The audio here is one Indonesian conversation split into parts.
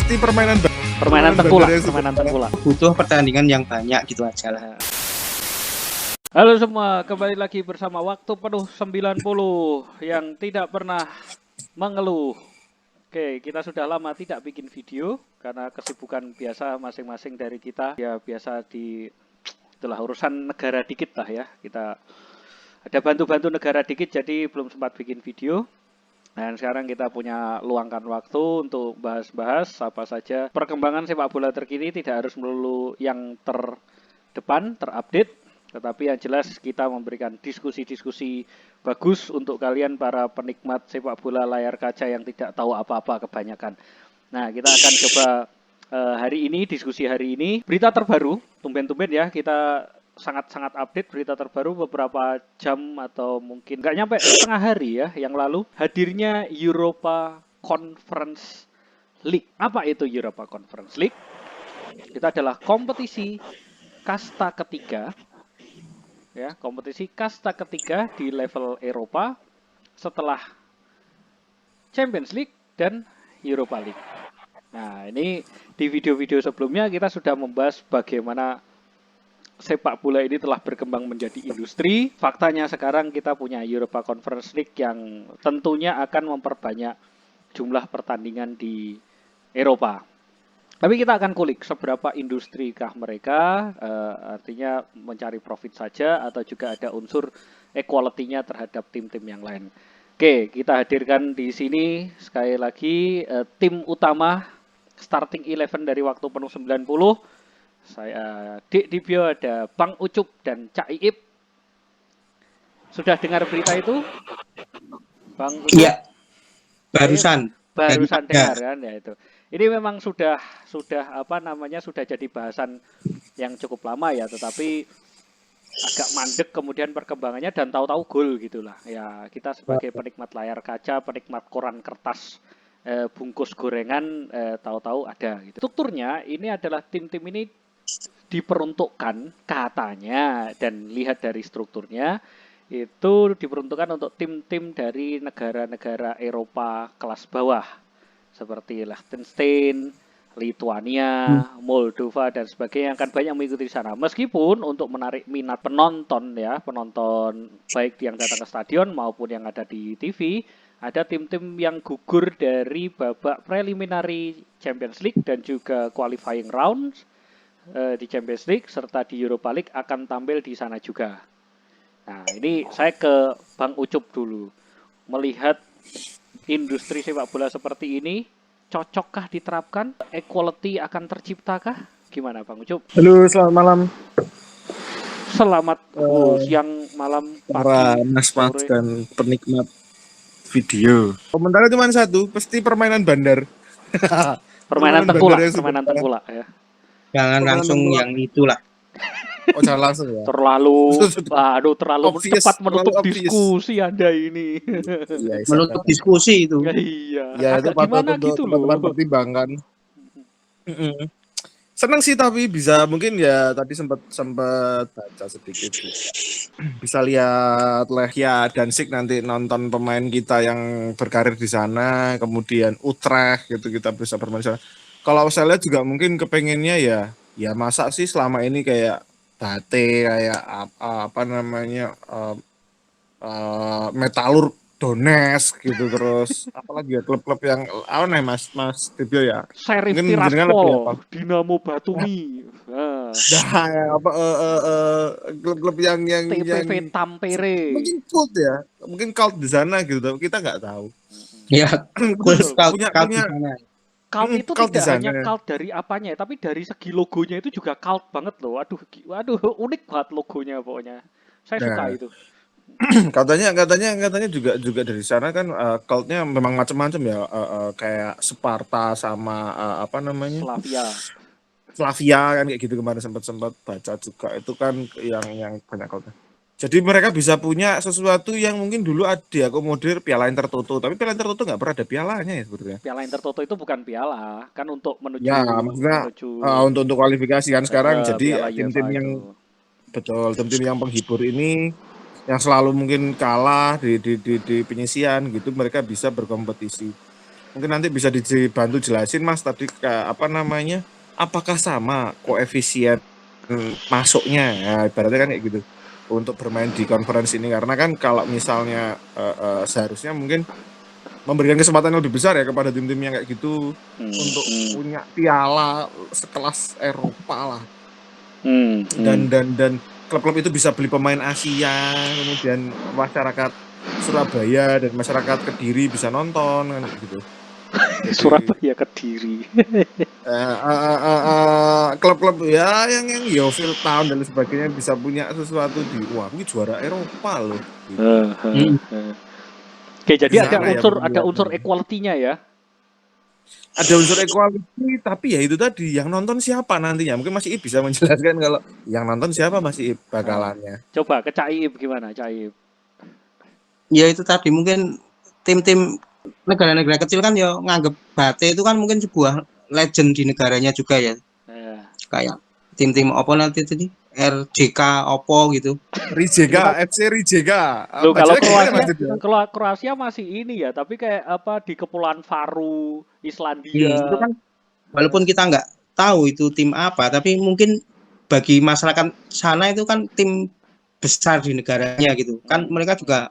pasti permainan tengkulak, bandar yang permainan tengkulak. Butuh pertandingan yang banyak gitu aja lah. Halo semua, kembali lagi bersama Waktu Penuh 90 yang tidak pernah mengeluh. Oke, kita sudah lama tidak bikin video karena kesibukan biasa masing-masing dari kita. Ya biasa itulah urusan negara dikit lah ya. Kita ada bantu-bantu negara dikit jadi belum sempat bikin video. Dan sekarang kita punya luangkan waktu untuk bahas-bahas apa saja perkembangan sepak bola terkini, tidak harus melulu yang terdepan, terupdate, tetapi yang jelas kita memberikan diskusi-diskusi bagus untuk kalian para penikmat sepak bola layar kaca yang tidak tahu apa-apa kebanyakan. Nah, kita akan coba hari ini, diskusi hari ini, berita terbaru, tumben-tumben ya, kita sangat-sangat update berita terbaru beberapa jam atau mungkin nggak nyampe setengah hari ya yang lalu, hadirnya Europa Conference League. Apa itu Europa Conference League? Itu adalah kompetisi kasta ketiga ya, kompetisi kasta ketiga di level Eropa setelah Champions League dan Europa League. Nah, ini di video-video sebelumnya kita sudah membahas bagaimana sepak bola ini telah berkembang menjadi industri. Faktanya sekarang kita punya Europa Conference League yang tentunya akan memperbanyak jumlah pertandingan di Eropa. Tapi kita akan kulik seberapa industrikah mereka, artinya mencari profit saja atau juga ada unsur equality-nya terhadap tim-tim yang lain. Oke, kita hadirkan di sini sekali lagi tim utama starting 11 dari Waktu Penuh 90. Saya Dik Dibio, ada Bang Ucup dan Cak Iip. Sudah dengar berita itu? Bang Ucup? Iya. Barusan dengar kan ya itu. Ini memang sudah apa namanya, sudah jadi bahasan yang cukup lama ya, tetapi agak mandek kemudian perkembangannya dan tahu-tahu gol gitulah. Ya, kita sebagai penikmat layar kaca, penikmat koran kertas, bungkus gorengan, tahu-tahu ada gitu. Strukturnya ini adalah tim-tim ini diperuntukkan katanya, dan lihat dari strukturnya itu diperuntukkan untuk tim-tim dari negara-negara Eropa kelas bawah seperti Liechtenstein, Lituania, Moldova dan sebagainya yang akan banyak mengikuti di sana. Meskipun untuk menarik minat penonton ya, penonton baik yang datang ke stadion maupun yang ada di TV, ada tim-tim yang gugur dari babak preliminary Champions League dan juga qualifying rounds di Champions League serta di Europa League akan tampil di sana juga. Nah, ini saya ke Bang Ucup dulu. Melihat industri sepak bola seperti ini, cocokkah diterapkan? Equality akan terciptakah? Gimana Bang Ucup? Halo, selamat malam Selamat siang, malam, para pagi, mas sore. dan penikmat video. Komentarnya cuma satu, pasti permainan bandar. Permainan bandar tengkulak ya. Jangan langsung yang itulah. Oh, jangan langsung ya. Terlalu Obvious, cepat menutup terlalu obvious. diskusi Anda ini. Iya, Menutup diskusi itu. Iya. Ya, itu Agak gimana patut gitu untuk teman-teman loh. pertimbangkan. Senang sih, tapi bisa mungkin ya tadi sempat baca sedikit sih. Bisa lihat Lechia Danzig nanti nonton pemain kita yang berkarir di sana, kemudian Utrecht gitu, kita bisa bermain di sana. Kalau saya lihat juga mungkin kepengennya ya masa sih selama ini kayak Bate, kayak apa namanya, Metalurg Donetsk gitu, terus apalagi ya klub-klub yang apa nih Mas Dibio ya, Sheriff mungkin jenengan lebih apa? Tiraspol, Dinamo Batumi, Nah, apa klub-klub yang TPV Tampere. mungkin cult ya, mungkin cult di sana gitu, tapi kita nggak tahu. Ya, punya Cult itu cult tidak di sana. hanya cult dari apanya, tapi dari segi logonya itu juga cult banget loh. Waduh, unik banget logonya pokoknya. Saya suka itu. katanya juga dari sana kan, cultnya memang macam-macam ya, kayak Sparta sama apa namanya, Slavia kan kayak gitu, kemarin sempat baca juga itu kan yang banyak cultnya. Jadi mereka bisa punya sesuatu yang mungkin dulu diakomodir Piala Intertoto, tapi Piala Intertoto nggak pernah ada pialanya ya sebetulnya. Piala Intertoto itu bukan piala, kan untuk menuju Ya, maksudnya untuk kualifikasi kan sekarang. Jadi tim-tim yang betul, tim-tim yang penghibur ini yang selalu mungkin kalah di penyisian gitu, mereka bisa berkompetisi. Mungkin nanti bisa dibantu jelasin Mas tadi apa namanya? Apakah sama koefisien masuknya? Ya, ibaratnya kan kayak gitu. Untuk bermain di conference ini karena kan kalau misalnya seharusnya mungkin memberikan kesempatan yang lebih besar ya kepada tim-tim yang kayak gitu untuk punya piala sekelas Eropa lah. Dan klub-klub itu bisa beli pemain Asia, kemudian masyarakat Surabaya dan masyarakat Kediri bisa nonton kan gitu. Jadi Surabaya Kediri. klub-klub ya yang Yeovil Town dan sebagainya bisa punya sesuatu di wah ini juara Eropa loh gitu. Oke, jadi Di ada sana ya unsur perlihatannya. equality-nya ya. Ada unsur equality tapi ya itu tadi yang nonton siapa nantinya mungkin Mas Iip bisa menjelaskan kalau yang nonton siapa Mas Iip bakalannya. Coba ke Caib gimana, Caib? Ya itu tadi mungkin tim-tim negara-negara kecil kan ya nganggep Bate itu kan mungkin sebuah legend di negaranya juga ya. Kayak tim-tim apa nanti tadi RJK Oppo gitu. Rijeka, FC Rijeka. Loh, kalau Bacanya gimana Mas Iip? Kroasia masih ini ya, tapi kayak apa di Kepulauan Faru, Itu Islandia. kan walaupun kita nggak tahu itu tim apa, tapi mungkin bagi masyarakat sana itu kan tim besar di negaranya gitu. Kan mereka juga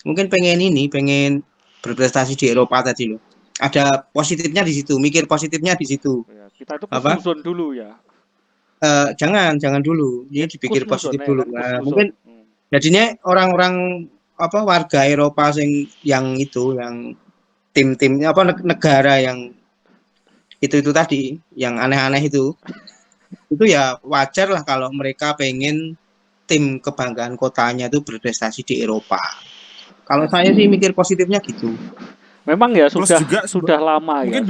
mungkin pengen berprestasi di Eropa tadi loh. Ada positifnya di situ, mikir positifnya di situ. Ya, kita itu Apa? kusnuzon dulu ya. Jangan dulu. Ini dipikir Kusnuzon positif ya dulu. kan, Nah, kusnuzon. mungkin jadinya orang-orang apa warga Eropa yang itu yang tim-timnya apa negara yang itu tadi yang aneh-aneh itu ya wajar lah kalau mereka pengen tim kebanggaan kotanya itu berprestasi di Eropa. Kalau saya sih mikir positifnya gitu. Memang ya Plus juga sudah lama ya. mungkin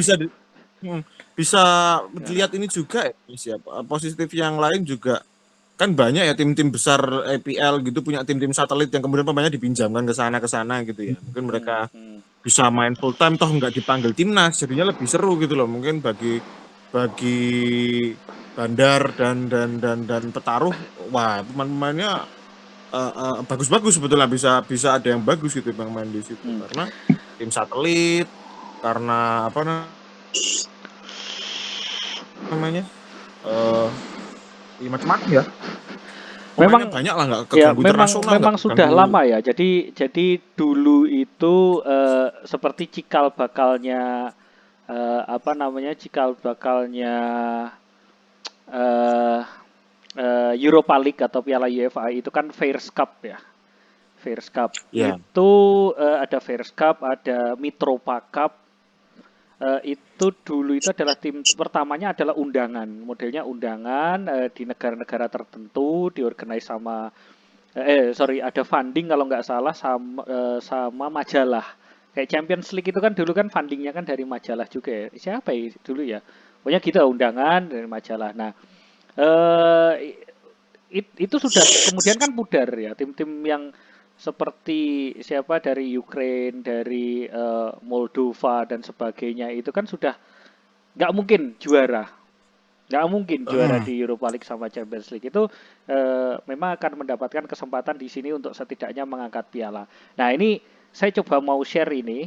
bisa dilihat ini juga ya siapa positif yang lain juga kan banyak ya tim-tim besar EPL gitu punya tim-tim satelit yang kemudian pemainnya dipinjamkan ke sana gitu ya mungkin mereka bisa main full time toh nggak dipanggil timnas jadinya lebih seru gitu loh mungkin bagi Bandar dan Petaruh wah pemain-pemainnya bagus-bagus sebetulnya bisa ada yang bagus gitu bang main di situ karena tim satelit karena apa namanya macam-macam ya pemainnya banyak lah nggak ya keganggu internasional nggak memang sudah keganggu lama ya. Jadi dulu itu seperti cikal bakalnya apa namanya cikal bakalnya Europa League atau Piala UEFA itu kan Fairs Cup ya. Fairs Cup ya itu ada Fairs Cup, ada Mitropa Cup. Itu dulu itu adalah tim pertamanya adalah undangan, modelnya undangan di negara-negara tertentu diorganize sama ada funding kalau nggak salah sama majalah. Kayak Champions League itu kan dulu kan fundingnya kan dari majalah juga ya. Siapa ya dulu ya? Pokoknya gitu undangan dari majalah. Nah, itu sudah kemudian kan pudar ya tim-tim yang seperti siapa dari Ukraine, dari Moldova dan sebagainya itu kan sudah nggak mungkin juara. Nggak mungkin juara di Europa League sama Champions League itu memang akan mendapatkan kesempatan di sini untuk setidaknya mengangkat piala. Nah ini saya coba mau share ini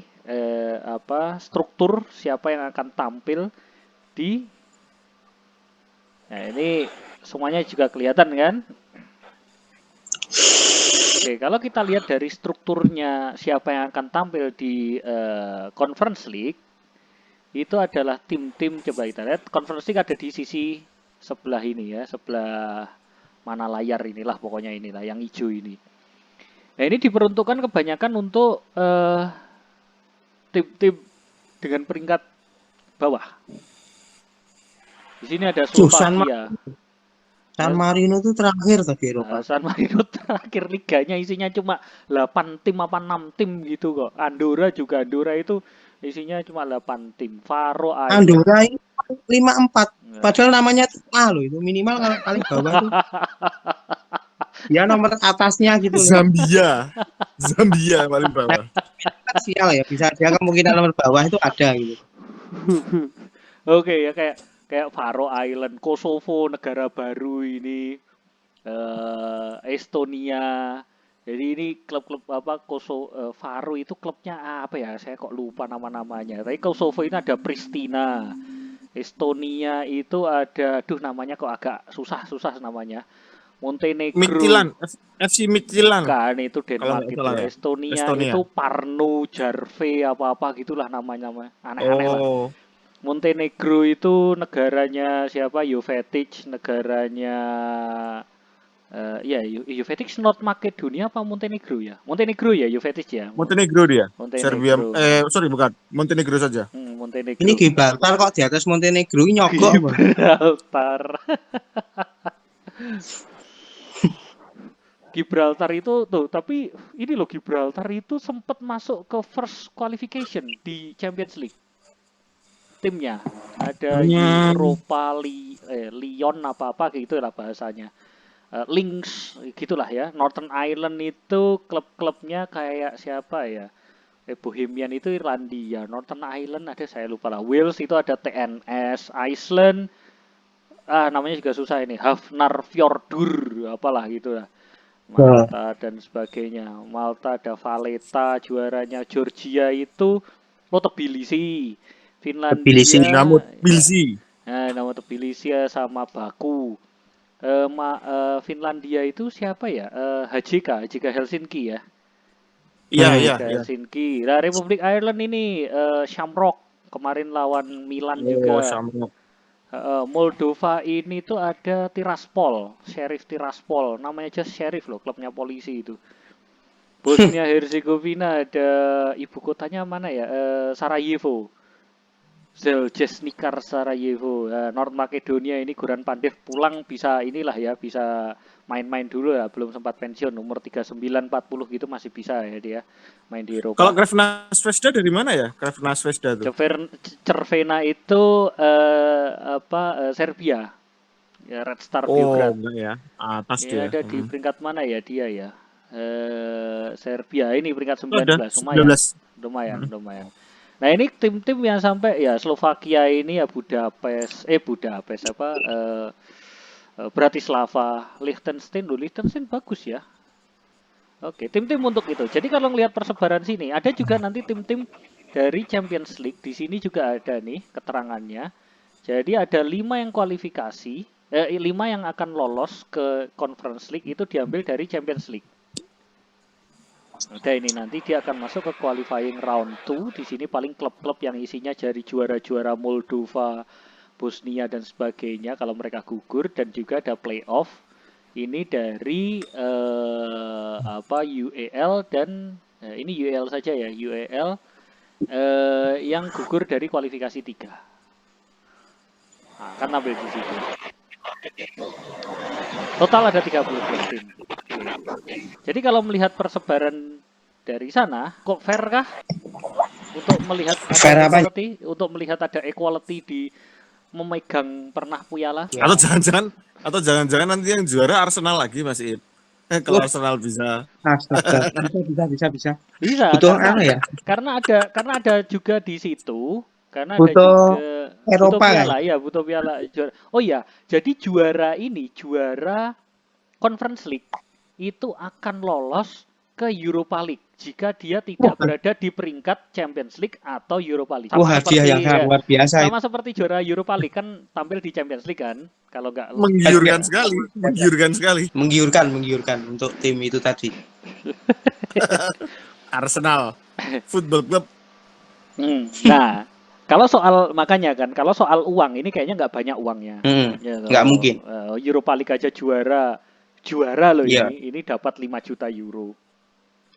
struktur siapa yang akan tampil di. Nah ini semuanya juga kelihatan kan? Oke, kalau kita lihat dari strukturnya siapa yang akan tampil di Conference League itu adalah tim-tim coba kita lihat Conference League ada di sisi sebelah ini ya, sebelah mana layar inilah pokoknya inilah yang hijau ini. Nah ini diperuntukkan kebanyakan untuk tim-tim dengan peringkat bawah. Di sini ada Slovakia. San Marino itu terakhir tadi Eropa. San Marino terakhir liganya isinya cuma 8 tim apa 6 tim gitu kok. Andorra itu isinya cuma 8 tim. Faro Island. Andorra ini 5-4. Padahal namanya A loh itu minimal paling bawah itu. Ya nomor atasnya gitu loh. Zambia paling bawah. Sial ya bisa aja kemungkinan nomor bawah itu ada gitu. Oke ya kayak Faro Island, Kosovo negara baru ini, Estonia Jadi ini klub-klub apa Varu itu klubnya apa ya? Saya kok lupa nama-namanya. Tapi Kosovo ini ada Pristina. Estonia itu ada, namanya kok agak susah namanya. Montenegro. Midtjylland, FC Midtjylland Bukan, itu kalau Denmark nggak itu. salah ya. Estonia Estonia. itu Parnu, Jarve, apa-apa gitulah namanya. Aneh-aneh lah. Oh, Montenegro itu negaranya siapa? Jovetic, negaranya ya Jovetic North Makedonia apa Montenegro ya? Montenegro ya, Jovetic ya. Montenegro dia. Serbia, Montenegro. sorry bukan, Montenegro saja. Montenegro. Ini Gibraltar kok di atas Montenegro ini nyogok. Bang. Gibraltar. Gibraltar itu tuh, tapi ini loh Gibraltar itu sempat masuk ke first qualification di Champions League. Timnya ada Europa Lyon apa gitu lah bahasanya. Lynx gitulah ya. Northern Ireland itu klub-klubnya kayak siapa ya? Bohemian itu Irlandia, Northern Ireland ada saya lupa lah. Wales itu ada TNS, Iceland namanya juga susah ini, Hafnarfjordur apalah gitu lah. Malta dan sebagainya. Malta ada Valletta, juaranya Georgia itu Tbilisi. Finlandia Dinamo Tbilisi. nama Tbilisi sama Baku. Finlandia itu siapa ya? HJK Helsinki ya. Iya. Helsinki. Nah, Republik Ireland ini Shamrock kemarin lawan Milan juga. Shamrock. Moldova ini tuh ada Tiraspol, Sheriff Tiraspol, namanya just Sheriff loh, klubnya polisi itu. Bosnia Herzegovina ada ibu kotanya mana ya? Sarajevo. Željezničar Sarajevo. North Makedonia ini Goran Pandev pulang bisa inilah ya, bisa main-main dulu ya, belum sempat pensiun, umur 39-40 gitu masih bisa ya dia main di Eropa. Kalau Crvena Zvezda dari mana ya? Crvena Zvezda itu. Crvena itu Serbia. Ya, Red Star Belgrade. Oh, ya. Atas dia. Ada di peringkat mana ya dia ya? Serbia ini peringkat 19. Lumayan. Nah, ini tim-tim yang sampai ya Slovakia ini ya Budapest Bratislava, Liechtenstein bagus ya. Oke, tim-tim untuk itu. Jadi kalau ngelihat persebaran sini, ada juga nanti tim-tim dari Champions League. Di sini juga ada nih keterangannya. Jadi ada 5 yang kualifikasi, 5 yang akan lolos ke Conference League itu diambil dari Champions League. Ada ini nanti dia akan masuk ke qualifying round 2. Di sini paling klub-klub yang isinya dari juara-juara Moldova, Bosnia dan sebagainya kalau mereka gugur, dan juga ada playoff. Ini dari UEL dan ini UEL saja ya, UEL yang gugur dari kualifikasi 3. Nah, kan tampil di situ. Total ada 32 tim. Jadi kalau melihat persebaran dari sana, kok fair kah? Untuk melihat untuk melihat ada equality di memegang pernah Puyala. Atau jangan-jangan nanti yang juara Arsenal lagi Mas Ip. Kalau Arsenal bisa. Bisa. Butuh ya? Karena ada juga di situ. Karena butuh ada juga Eropa, butuh piala kan? Ya, butuh piala juara. Oh ya, jadi juara Conference League itu akan lolos ke Europa League jika dia tidak berada di peringkat Champions League atau Europa League. Wah, hadiah yang luar biasa. Sama seperti juara Europa League kan tampil di Champions League kan? Kalau nggak menggiurkan sekali. Menggiurkan untuk tim itu tadi. Arsenal Football Club. Nah, kalau soal uang ini kayaknya nggak banyak uangnya. Nggak mungkin. Europa League aja juara loh ini dapat 5 juta euro.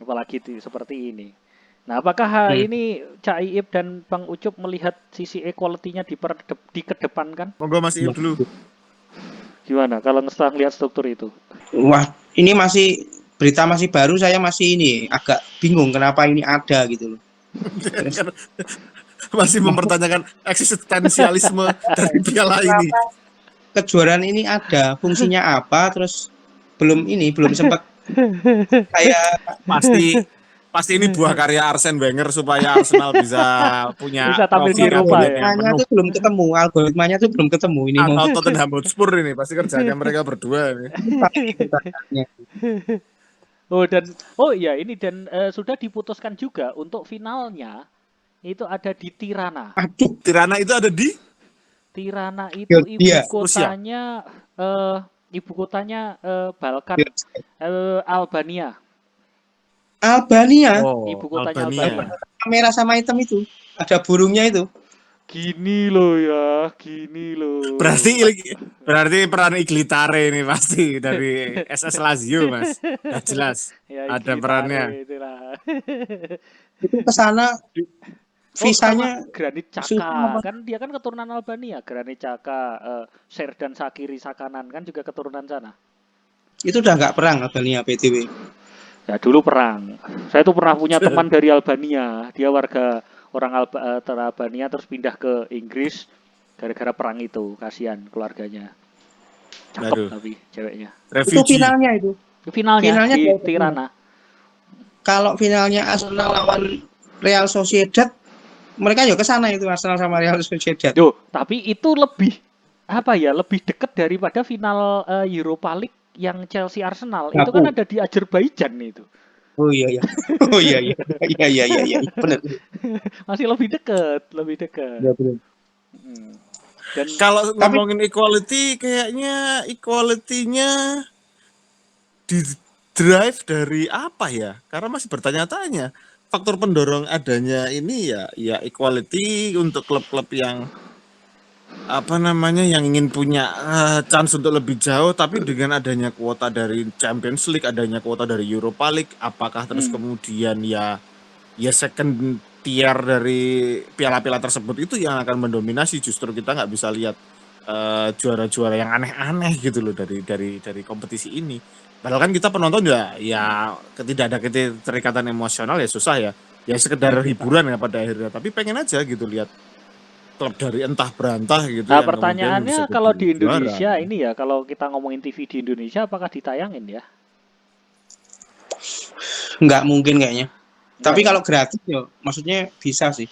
Apalagi seperti ini. Nah, apakah ini Cak Iip dan Bang Ucup melihat sisi equality-nya dikedepankan? Monggo Mas Iip dulu. Gimana kalau setelah lihat struktur itu? Wah, ini berita masih baru, saya masih agak bingung kenapa ini ada gitu loh. Masih mempertanyakan eksistensialisme dari piala ini. Kejuaraan ini ada, fungsinya apa, terus belum sempat kayak pasti ini buah karya Arsene Wenger supaya Arsenal bisa tampil di Eropa ya. Algoritmanya tuh belum ketemu ini. Atau Tottenham Hotspur ini pasti kerjanya mereka berdua ini. Iya ini sudah diputuskan juga untuk finalnya itu ada di Tirana. Aduh, Tirana itu ada di Tirana itu Georgia. Rusia. ibu kotanya Balkan Albania. Albania. Oh, Ibu kotanya Albania. Albania. Merah sama hitam itu. Ada burungnya itu. Gini loh ya, gini loh. Berarti berarti peran Iglitare ini pasti dari SS Lazio, Mas. Ya jelas Ya ada perannya. Iglitare itulah. Itu ke sana Oh sama visanya Granit susah Xhaka apa? kan dia kan keturunan Albania. Granit Xhaka, Serdan Shaqiri Sakanan kan juga keturunan sana. Itu udah nggak perang Albania PTW. Ya dulu perang. Saya tuh pernah punya teman dari Albania. Dia warga Albania terus pindah ke Inggris gara-gara perang itu. Kasihan keluarganya. Cakep Aduh, tapi ceweknya. Itu refugee. finalnya itu. Finalnya Finalnya di dia- Tirana. Kalau finalnya Arsenal lawan Real Sociedad, mereka juga ke sana itu Arsenal sama Real Sociedad. Duh, tapi itu lebih apa ya? Lebih dekat daripada final Europa League yang Chelsea Arsenal. Itu kan Baku. ada di Azerbaijan itu. Oh iya iya. Oh iya iya. Iya iya iya iya. Benar. Masih lebih dekat, lebih dekat. Iya benar. Hmm. Dan Kalau Tapi ngomongin equality, kayaknya equality-nya di drive dari apa ya? Karena masih bertanya-tanya. Faktor pendorong adanya ini ya equality untuk klub-klub yang apa namanya yang ingin punya chance untuk lebih jauh, tapi dengan adanya kuota dari Champions League, adanya kuota dari Europa League, apakah terus kemudian ya second tier dari piala-piala tersebut itu yang akan mendominasi? Justru kita nggak bisa lihat juara-juara yang aneh-aneh gitu loh dari kompetisi ini. Padahal kan kita penonton ya tidak ada keterikatan emosional ya susah ya sekedar hiburan ya pada akhirnya. Tapi pengen aja gitu lihat klub dari entah berantah gitu nah yang kemudian bisa pertanyaannya jadi kalau di juara. Indonesia ini ya, kalau kita ngomongin TV di Indonesia apakah ditayangin ya? nggak mungkin kayaknya. Tapi Enggak ya? kalau gratis ya, maksudnya bisa sih.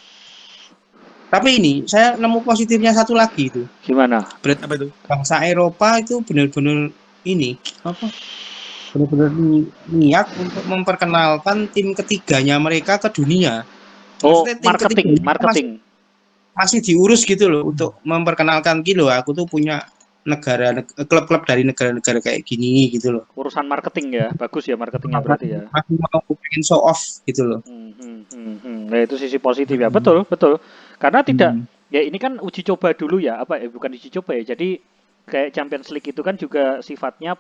Tapi ini saya nemu positifnya satu lagi itu. Gimana? Berarti Apa itu? bangsa Eropa itu benar-benar ini apa? Benar-benar niat untuk memperkenalkan tim ketiganya mereka ke dunia. Oh, Maksudnya tim marketing, ketiganya marketing. masih diurus gitu loh untuk memperkenalkan gitu loh. Aku tuh punya klub-klub dari negara-negara kayak gini gitu loh. Urusan marketing ya, bagus ya marketingnya berarti ya. Masih mau pengen show off gitu loh. Nah itu sisi positif ya, betul, betul. Karena tidak, Hmm. ya ini kan uji coba dulu ya, apa ya, bukan uji coba ya. Jadi kayak Champions League itu kan juga sifatnya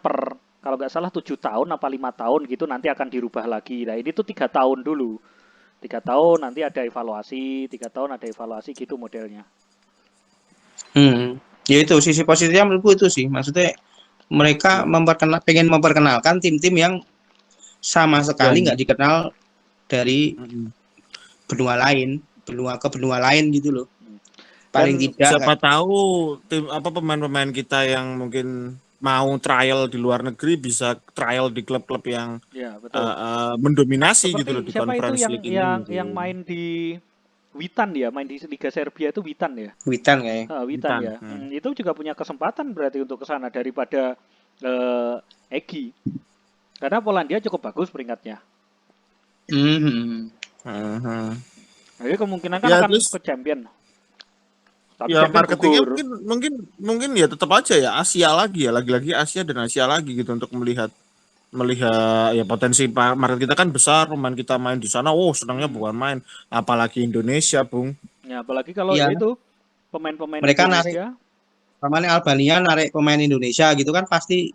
kalau nggak salah 7 tahun apa 5 tahun gitu nanti akan dirubah lagi. Nah ini tuh 3 tahun dulu. 3 tahun nanti ada evaluasi, 3 tahun ada evaluasi gitu modelnya. Ya itu sisi positifnya menurutku itu sih. Maksudnya mereka pengen memperkenalkan tim-tim yang sama sekali nggak dikenal dari benua lain, benua lain gitu loh. Paling Dan tidak Siapa tahu tim pemain-pemain kita yang mungkin mau trial di luar negeri bisa trial di klub-klub yang ya betul. mendominasi gitu loh Seperti di siapa itu Conference League ini gitu. yang main di Witan ya, main di Liga Serbia itu Witan ya. Witan kayak. Witan Witan, ya. Itu juga punya kesempatan berarti untuk ke sana daripada Egy. Karena Polandia cukup bagus peringkatnya. Jadi kemungkinan kan Ya akan terus ke champion. Tapi ya champion marketingnya gugur. mungkin ya tetap aja ya Asia lagi ya lagi-lagi Asia dan Asia lagi gitu untuk melihat ya potensi market kita kan besar, pemain kita main di sana, senangnya bukan main, apalagi Indonesia, Bung. Ya apalagi kalau Iya, ya itu pemain-pemain mereka narik Indonesia. namanya Albania narik pemain Indonesia gitu kan pasti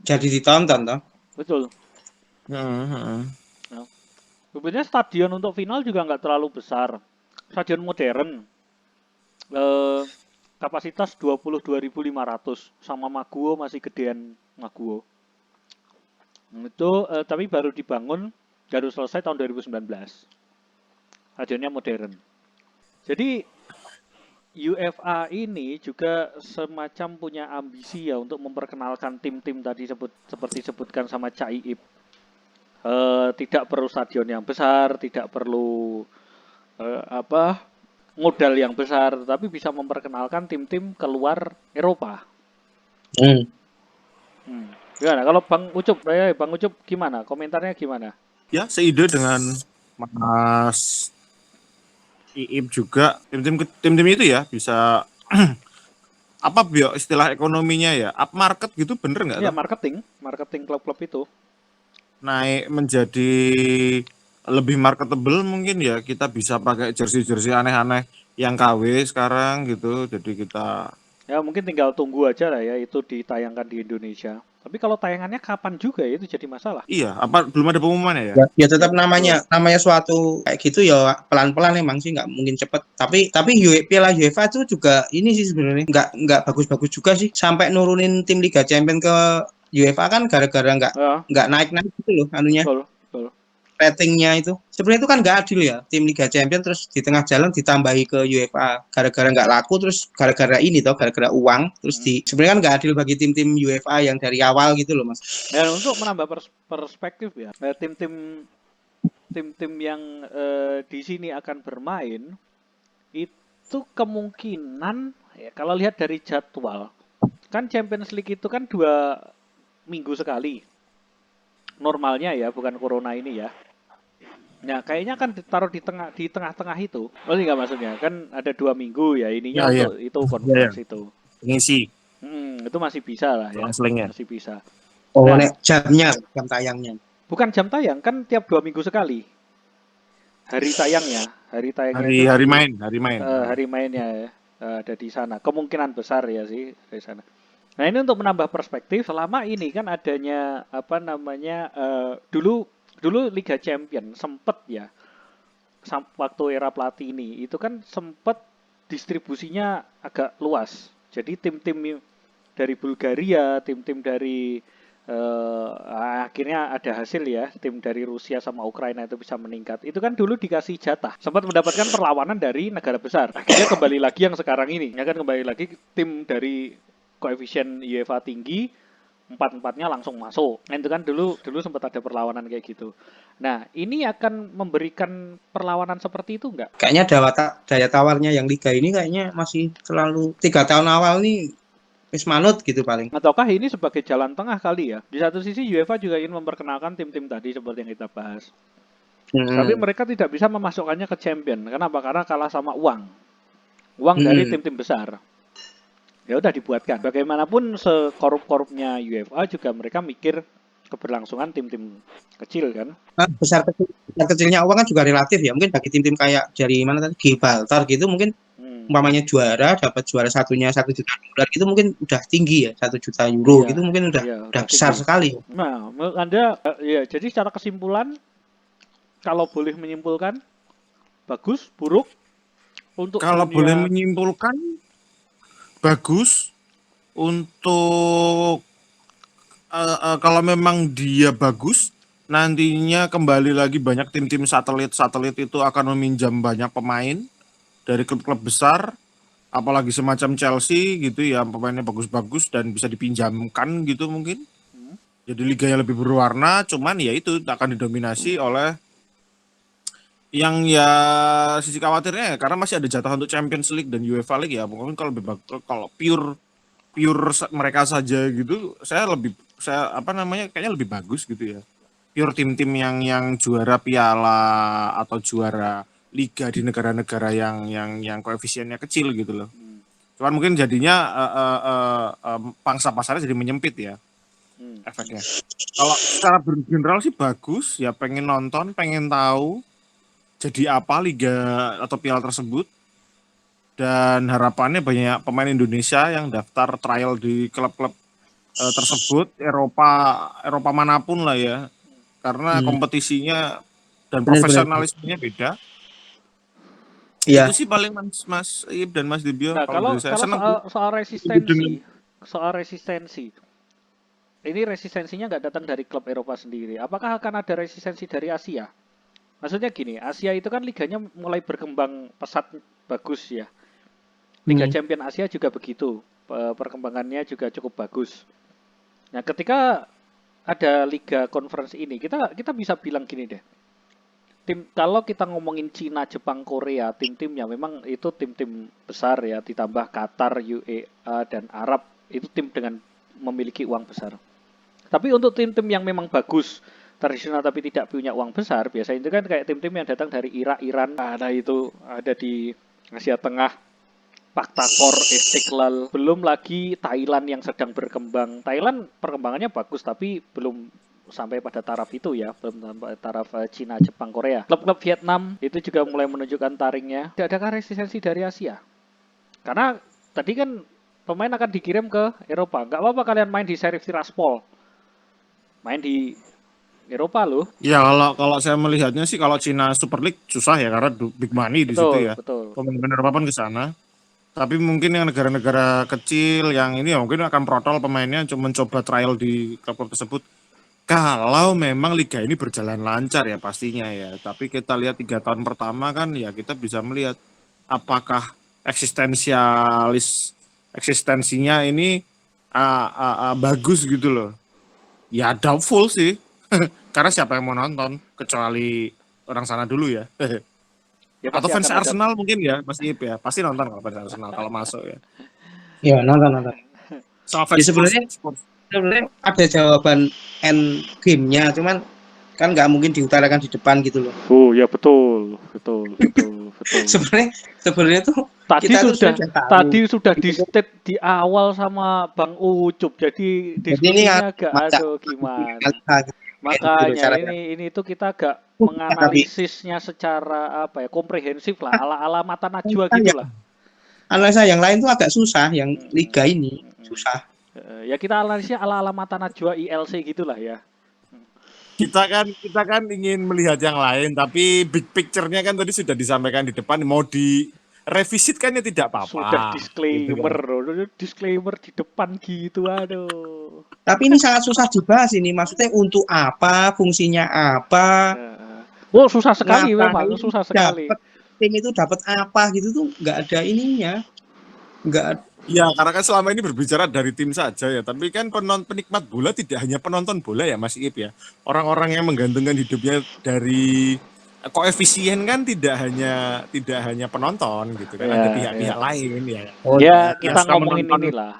jadi ditonton toh. Betul. Heeh. Ya. Sebenarnya stadion untuk final juga nggak terlalu besar. Stadion modern. Kapasitas 22.500 sama Maguwo masih gedean Maguwo. Itu tapi baru selesai tahun 2019. Stadionnya modern. Jadi UEFA ini juga semacam punya ambisi ya untuk memperkenalkan tim-tim tadi seperti disebutkan sama Cak Iip. Tidak perlu stadion yang besar, tidak perlu modal yang besar, tapi bisa memperkenalkan tim-tim keluar Eropa. Gimana kalau Bang Ucup gimana? Komentarnya gimana? Ya, seide dengan Mas Iip juga tim-tim itu ya bisa apa bio istilah ekonominya ya up market gitu bener nggak Ya tuh marketing klub-klub itu. naik menjadi lebih marketable mungkin ya kita bisa pakai jersey-jersey aneh-aneh yang KW sekarang gitu jadi kita Ya mungkin tinggal tunggu aja lah ya itu ditayangkan di Indonesia. Tapi kalau tayangannya kapan juga ya itu jadi masalah. iya apa belum ada pengumumannya ya. Ya Ya tetap betul. namanya suatu kayak gitu ya pelan-pelan emang sih nggak mungkin cepet. Tapi Piala UEFA itu juga ini sih sebenarnya nggak bagus-bagus juga sih sampai nurunin tim Liga Champions ke UEFA kan gara-gara Ya, nggak naik-naik gitu loh anunya betul, betul. ratingnya itu. Sebenarnya itu kan nggak adil ya tim Liga Champions terus di tengah jalan ditambahi ke UEFA gara-gara nggak laku terus gara-gara ini toh gara-gara uang terus Hmm. sebenarnya kan nggak adil bagi tim-tim UEFA yang dari awal gitu loh mas. Dan untuk menambah perspektif ya, tim-tim yang di sini akan bermain itu kemungkinan ya kalau lihat dari jadwal kan Champions League itu kan 2 minggu sekali normalnya ya bukan corona ini ya. Nah kayaknya kan ditaruh di tengah-tengah itu. Oh enggak maksudnya kan ada 2 minggu ya ininya Ya ya untuk itu ya, ya. conference itu. Ngisi Itu masih bisa lah ya, selengselengnya masih bisa. Oh Nah nek jamnya jam tayangnya. bukan jam tayang kan tiap 2 minggu sekali hari tayangnya hari itu hari nanti main hari main. hari mainnya ya, ada di sana. Kemungkinan besar ya sih dari sana. Nah ini untuk menambah perspektif, selama ini kan adanya apa namanya dulu dulu Liga Champion sempet ya waktu era Platini itu kan sempet distribusinya agak luas. Jadi tim-tim dari Bulgaria, tim-tim dari akhirnya ada hasil ya, tim dari Rusia sama Ukraina itu bisa meningkat. Itu kan dulu dikasih jatah, sempat mendapatkan perlawanan dari negara besar. Akhirnya kembali lagi yang sekarang ini, ya kan kembali lagi tim dari koefisien UEFA tinggi, empat-empatnya langsung masuk. Nah, itu kan dulu sempat ada perlawanan kayak gitu. Nah, ini akan memberikan perlawanan seperti itu nggak? Kayaknya daya tawarnya yang Liga ini kayaknya masih selalu 3 tahun awal nih wis manut gitu paling. Ataukah ini sebagai jalan tengah kali ya? Di satu sisi UEFA juga ingin memperkenalkan tim-tim tadi seperti yang kita bahas. Tapi Hmm. mereka tidak bisa memasukkannya ke champion. Kenapa? Karena kalah sama uang. Uang dari Hmm. tim-tim besar. Ya udah dibuatkan. Bagaimanapun sekorup-korupnya UEFA juga mereka mikir keberlangsungan tim-tim kecil kan. Besar kecilnya uang kan juga relatif ya. Mungkin bagi tim-tim kayak dari mana tadi Gibraltar gitu mungkin Hmm, umpamanya juara dapat juara satunya 1 juta dolar gitu mungkin udah tinggi ya 1 juta euro iya, gitu mungkin udah iya udah udah besar tinggi. sekali. Nah, menurut Anda, ya jadi secara kesimpulan, kalau boleh menyimpulkan, bagus, buruk untuk Kalau boleh dunia. menyimpulkan bagus untuk kalau memang dia bagus nantinya kembali lagi banyak tim-tim satelit itu akan meminjam banyak pemain dari klub-klub besar apalagi semacam Chelsea gitu ya pemainnya bagus-bagus dan bisa dipinjamkan gitu mungkin Hmm, jadi liganya lebih berwarna cuman ya itu akan didominasi oleh yang ya sisi khawatirnya ya karena masih ada jatah untuk Champions League dan UEFA League ya mungkin kalau kalau pure pure mereka saja gitu saya apa namanya kayaknya lebih bagus gitu ya pure tim-tim yang juara piala atau juara liga di negara-negara yang koefisiennya kecil gitu loh hmm, cuman mungkin jadinya pangsa pasarnya jadi menyempit ya hmm. efeknya kalau secara general sih bagus ya pengen nonton pengen tahu jadi apa liga atau piala tersebut dan harapannya banyak pemain Indonesia yang daftar trial di klub-klub tersebut Eropa Eropa manapun lah ya karena Hmm. kompetisinya dan Benar-benar. profesionalismenya beda itu Iya. sih paling Mas Iib dan Mas Dibio Nah, kalau dari kalau saya kalau senang soal dengan resistensi, ini resistensinya nggak datang dari klub Eropa sendiri. Apakah akan ada resistensi dari Asia? Maksudnya gini, Asia itu kan liganya mulai berkembang pesat bagus ya. Liga Hmm. Champion Asia juga begitu, perkembangannya juga cukup bagus. Nah, ketika ada Liga Conference ini, kita bisa bilang gini deh. Kalau kita ngomongin Cina, Jepang, Korea, tim-timnya memang itu tim-tim besar ya, ditambah Qatar, UAE dan Arab itu tim dengan memiliki uang besar. Tapi untuk tim-tim yang memang bagus, tradisional tapi tidak punya uang besar, biasanya itu kan kayak tim-tim yang datang dari Irak, Iran, ada itu ada di Asia Tengah, Paktakor, Istiqlal, belum lagi Thailand yang sedang berkembang. Thailand perkembangannya bagus tapi belum sampai pada taraf itu ya, belum sampai taraf Cina, Jepang, Korea. Klub-klub Vietnam itu juga mulai menunjukkan taringnya. Tidak adakah resistensi dari Asia? Karena tadi kan pemain akan dikirim ke Eropa. Nggak apa-apa kalian main di Sheriff Tiraspol. Main di Eropa loh. Ya kalau saya melihatnya sih kalau Cina Super League susah ya karena big money di situ Betul, ya. betul. Pemain apapun ke sana. Tapi mungkin yang negara-negara kecil yang ini ya mungkin akan protol pemainnya cuma mencoba trial di klub tersebut. Kalau memang liga ini berjalan lancar ya pastinya ya. Tapi kita lihat 3 tahun pertama kan ya kita bisa melihat apakah eksistensinya ini bagus gitu loh. Ya doubtful sih. Karena siapa yang mau nonton kecuali orang sana dulu ya. Ya, Atau pasti fans akan ada. Arsenal mungkin ya, Mas Ip ya. Pasti nonton kalau fans Arsenal kalau masuk ya. Ya, nonton. Sama Ya, fans sebenarnya ada jawaban end game-nya, cuman kan nggak mungkin diutarakan di depan gitu loh. Oh ya betul. Sebenarnya tuh Tadi kita tuh sudah sudah tahu. tadi sudah di state di awal sama Bang Ucup. Jadi ini diskusinya agak macam aduh gimana. gitu, Makanya cara ini tuh kita agak menganalisisnya secara apa ya, komprehensif lah, ala-ala mata najwa gitu lah. analisa yang lain tuh agak susah, yang liga ini susah. Ya kita analisnya ala-ala mata najwa ILC gitulah ya. kita kan ingin melihat yang lain, tapi big picture-nya kan tadi sudah disampaikan di depan, mau di revisit kan ya tidak apa-apa. Sudah disclaimer, Gitu disclaimer di depan gitu, aduh. Tapi ini sangat susah dibahas ini, maksudnya untuk apa, fungsinya apa. Oh susah sekali memang, susah sekali. Tim itu dapat apa gitu tuh nggak ada ininya, nggak. Ya karena kan selama ini berbicara dari tim saja ya, tapi kan penikmat bola tidak hanya penonton bola ya Mas Ip ya. Orang-orang yang menggantungkan hidupnya dari koefisien kan tidak hanya penonton gitu kan, ada pihak-pihak lain ya. Kita ngomongin inilah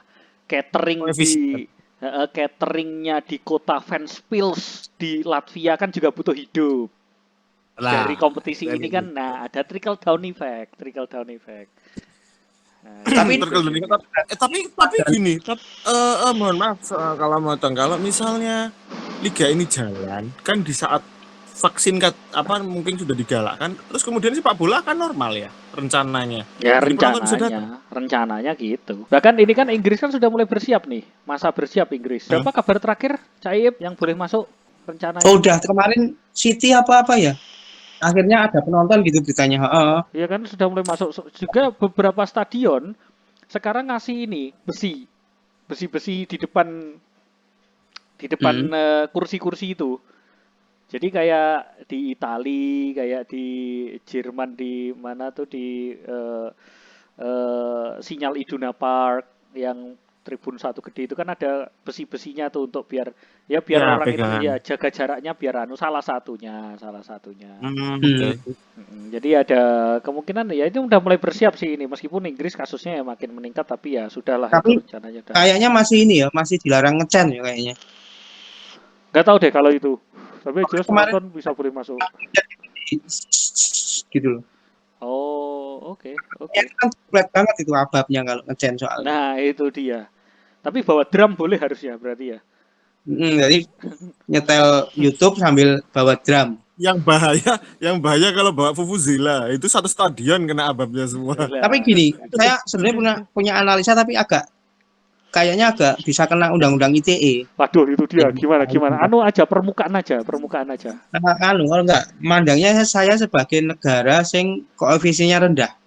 cateringnya di kota Ventspils di Latvia kan juga butuh hidup. Dari kompetisi ini kan, nah ada trickle down effect. Tapi gini, mohon maaf kalau misalnya liga ini jalan kan di saat vaksin mungkin sudah digalakkan, terus kemudian sepak bola kan normal ya rencananya. Ya rencananya gitu. Bahkan ini kan Inggris kan sudah mulai bersiap nih, masa bersiap Inggris. Berapa kabar terakhir Caib yang boleh masuk rencananya? Oh udah kemarin City apa ya? Akhirnya ada penonton gitu beritanya. Iya kan sudah mulai masuk juga beberapa stadion sekarang ngasih ini besi di depan kursi-kursi itu. Jadi kayak di Itali, kayak di Jerman, di mana tuh di Sinyal Iduna Park yang Tribun 1 gede itu kan ada besi-besinya tuh untuk biar orang pegangan. Itu ya jaga jaraknya biar salah satunya. Jadi ada kemungkinan ya itu udah mulai bersiap sih ini, meskipun Inggris kasusnya ya makin meningkat tapi ya sudahlah tapi itu rencananya. Kayaknya masih ini ya, masih dilarang ngecen ya kayaknya. Nggak tahu deh kalau itu. Tapi jelas penonton bisa boleh masuk. Gitu loh. Oh, oke. Ya kan flat banget itu ababnya kalau ngecen soalnya. Nah, itu dia. Tapi bawa drum boleh harusnya berarti ya. Jadi nyetel YouTube sambil bawa drum. Yang bahaya kalau bawa Vuvuzela, itu satu stadion kena ababnya semua. Tapi gini, saya sebenarnya punya analisa tapi kayaknya agak bisa kena undang-undang ITE. Waduh, itu dia. Gimana? Permukaan aja. Kalau enggak, mandangnya saya sebagai negara sing koefisiennya rendah.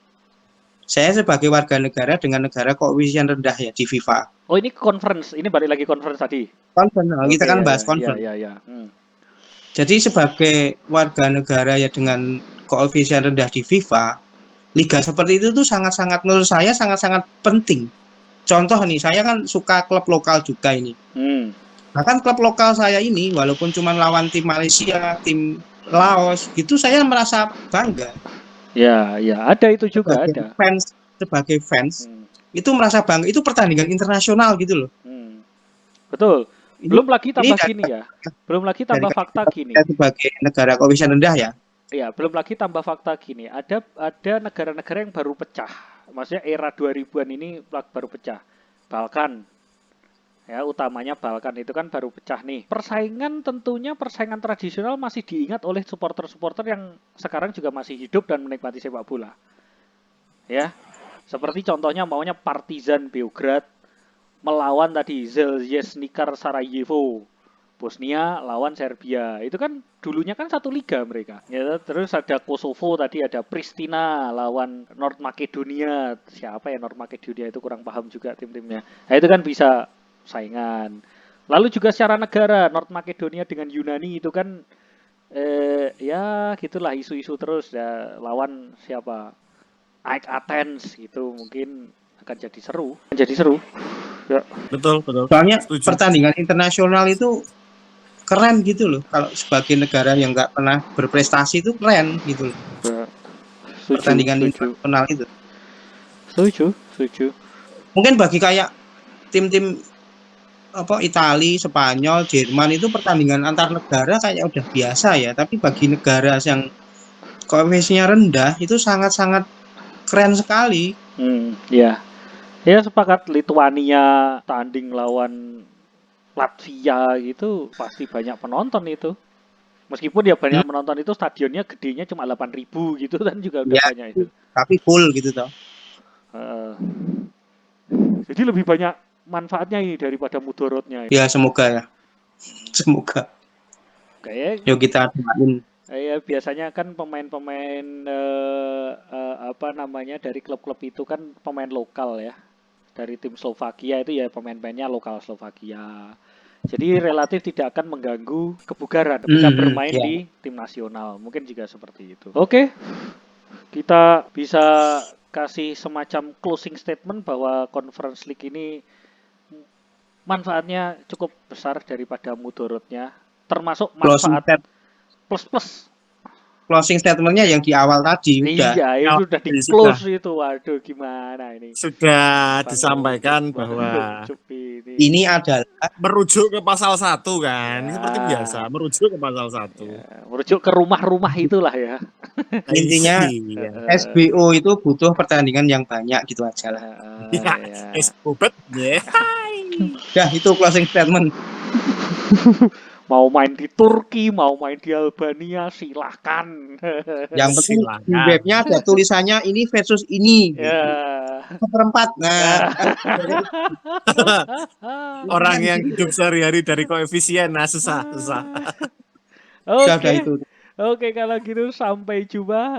Saya sebagai warga negara dengan negara koefisien rendah ya di FIFA. Oh, ini conference. Ini balik lagi conference tadi. Conference. Kita kan bahas conference. Iya. Jadi sebagai warga negara ya dengan koefisien rendah di FIFA, liga seperti itu tuh sangat-sangat menurut saya sangat-sangat penting. Contoh nih, saya kan suka klub lokal juga ini. Bahkan klub lokal saya ini walaupun cuma lawan tim Malaysia, tim Laos, gitu saya merasa bangga. Ya, ada itu juga sebagai fans itu merasa bangga, itu pertandingan internasional gitu loh. Betul. Belum lagi tambah dari- gini ya. Belum lagi tambah fakta gini. kita sebagai negara koefisien rendah ya. Ya, belum lagi tambah fakta gini. Ada negara-negara yang baru pecah. Maksudnya era 2000-an ini baru pecah. Balkan. Ya, utamanya Balkan itu kan baru pecah nih. Persaingan tentunya persaingan tradisional masih diingat oleh supporter-supporter yang sekarang juga masih hidup dan menikmati sepak bola. Ya. Seperti contohnya maunya Partizan Beograd melawan tadi Željezničar Sarajevo. Bosnia lawan Serbia. Itu kan dulunya kan satu liga mereka. Ya, terus ada Kosovo tadi, ada Pristina lawan North Makedonia. Siapa ya North Makedonia itu kurang paham juga tim-timnya. Nah, itu kan bisa saingan. Lalu juga secara negara North Makedonia dengan Yunani itu kan ya gitulah isu-isu terus ya, lawan siapa? AEK Athens gitu mungkin akan jadi seru. Ya. Betul. Soalnya Setuju. pertandingan internasional itu keren gitu loh. Kalau sebagai negara yang nggak pernah berprestasi itu keren gitu loh. Pertandingan internasional itu. Setuju. Mungkin bagi kayak tim-tim apa Italia, Spanyol, Jerman itu pertandingan antar negara kayak udah biasa ya. Tapi bagi negara yang koefisiennya rendah itu sangat-sangat keren sekali. Ya. Ya sepakat. Lituania tanding lawan Latvia gitu pasti banyak penonton itu. Meskipun ya banyak penonton itu stadionnya gedenya cuma 8.000 gitu kan juga udah Ya, banyak itu. tapi full gitu toh. Jadi lebih banyak manfaatnya ini daripada mudorotnya. Ya semoga ya. Semoga. Kayak Yuk kita doain. ya biasanya kan pemain-pemain apa namanya dari klub-klub itu kan pemain lokal ya. Dari tim Slovakia itu ya pemain-pemainnya lokal Slovakia. Jadi relatif tidak akan mengganggu kebugaran bisa bermain di tim nasional. Mungkin juga seperti itu. Oke. Kita bisa kasih semacam closing statement bahwa Conference League ini manfaatnya cukup besar daripada mudorotnya. Termasuk manfaat plus. Closing statementnya yang di awal tadi udah. Iya, itu sudah di close itu. Waduh, gimana ini? Sudah disampaikan bahwa ini adalah merujuk ke pasal 1 kan, seperti biasa, merujuk ke pasal 1. Ya, merujuk ke rumah-rumah itulah ya. Intinya SBO itu butuh pertandingan yang banyak gitu aja lah. Bobet ya. Dah itu closing statement. Mau main di Turki, mau main di Albania, silahkan. Yang penting di webnya ada tulisannya ini versus ini. Ya. Seperempat. Nah. Orang yang hidup sehari-hari dari koefisien, nah susah. Oke, kalau gitu sampai jumpa.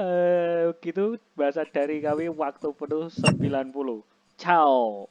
Gitu bahasa dari kami waktu penuh 90. Ciao.